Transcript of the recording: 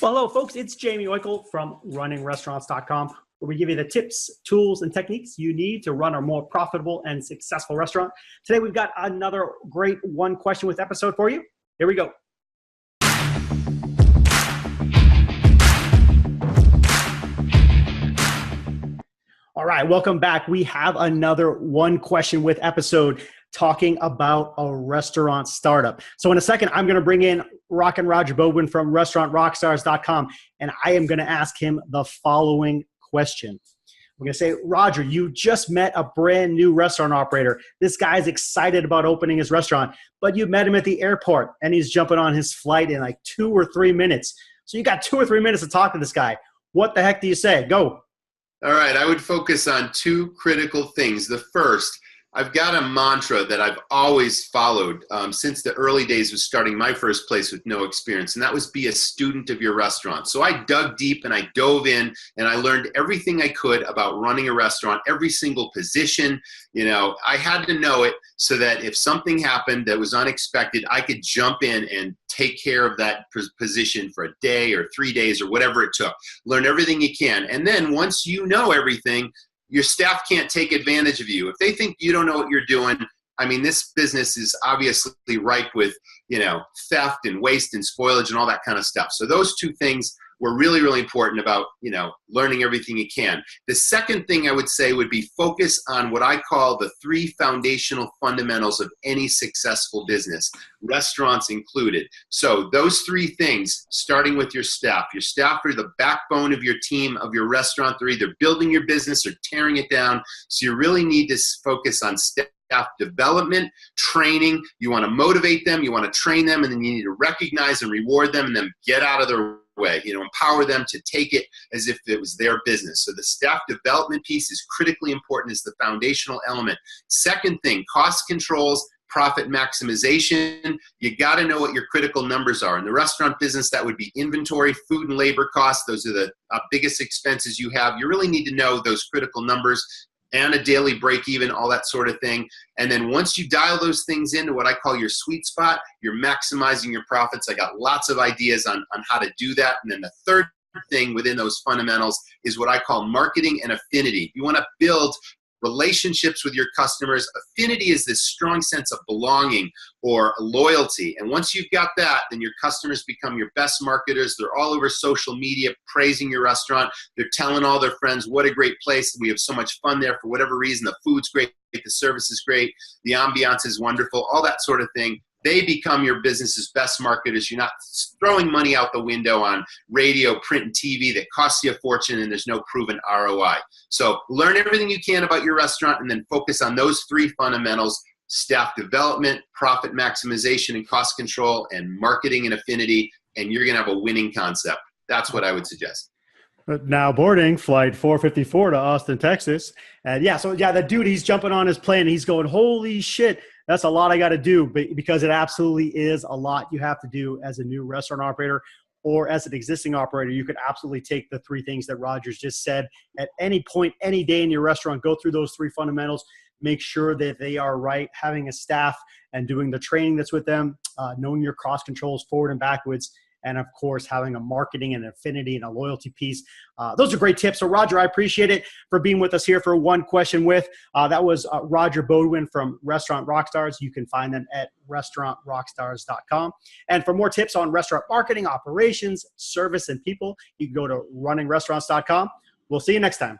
Well, hello, folks. It's Jamie Oikle from runningrestaurants.com, where we give you the tips, tools, and techniques you need to run a more profitable and successful restaurant. Today, we've got another great one question with episode for you. Here we go. All right, welcome back. We have another one question with episode talking about a restaurant startup. So in a second, I'm going to bring in Rockin' Roger Bodwin from restaurantrockstars.com, and I am going to ask him the following question. We're going to say, Roger, you just met a brand new restaurant operator. This guy's excited about opening his restaurant, but you met him at the airport, and he's jumping on his flight in like 2 or 3 minutes. So you got 2 or 3 minutes to talk to this guy. What the heck do you say? Go. All right, I would focus on 2 critical things. The first, I've got a mantra that I've always followed since the early days of starting my first place with no experience, and that was be a student of your restaurant. So I dug deep and I dove in and I learned everything I could about running a restaurant, every single position. You know, I had to know it so that if something happened that was unexpected, I could jump in and take care of that position for a day or 3 days or whatever it took. Learn everything you can. And then once you know everything, your staff can't take advantage of you. If they think you don't know what you're doing, I mean, this business is obviously ripe with, theft and waste and spoilage and all that kind of stuff. So those 2 things were really, really important about, learning everything you can. The second thing I would say would be focus on what I call the 3 foundational fundamentals of any successful business, restaurants included. So those 3 things, starting with your staff. Your staff are the backbone of your team, of your restaurant. They're either building your business or tearing it down. So you really need to focus on staff development, training. You want to motivate them, you want to train them, and then you need to recognize and reward them and then get out of their way, empower them to take it as if it was their business. So the staff development piece is critically important as the foundational element. Second thing, cost controls, profit maximization. You got to know what your critical numbers are. In the restaurant business, that would be inventory, food and labor costs. Those are the biggest expenses you have. You really need to know those critical numbers and a daily break even, all that sort of thing. And then once you dial those things into what I call your sweet spot, you're maximizing your profits. I got lots of ideas on how to do that. And then the third thing within those fundamentals is what I call marketing and affinity. You want to build relationships with your customers. Affinity is this strong sense of belonging or loyalty. And once you've got that, then your customers become your best marketers. They're all over social media praising your restaurant. They're telling all their friends, what a great place. We have so much fun there for whatever reason. The food's great, the service is great, the ambiance is wonderful, all that sort of thing. They become your business's best marketers. You're not throwing money out the window on radio, print, and TV that costs you a fortune and there's no proven ROI. So learn everything you can about your restaurant and then focus on those 3 fundamentals: staff development, profit maximization and cost control, and marketing and affinity, and you're going to have a winning concept. That's what I would suggest. Now boarding flight 454 to Austin, Texas. And the dude, he's jumping on his plane and he's going, holy shit, that's a lot I got to do, because it absolutely is a lot you have to do as a new restaurant operator or as an existing operator. You could absolutely take the 3 things that Roger's just said at any point, any day in your restaurant, go through those 3 fundamentals, make sure that they are right, having a staff and doing the training that's with them, knowing your cost controls forward and backwards, and of course, having a marketing and affinity and a loyalty piece. Those are great tips. So Roger, I appreciate it for being with us here for One Question With. That was Roger Bodwin from Restaurant Rockstars. You can find them at restaurantrockstars.com. And for more tips on restaurant marketing, operations, service, and people, you can go to runningrestaurants.com. We'll see you next time.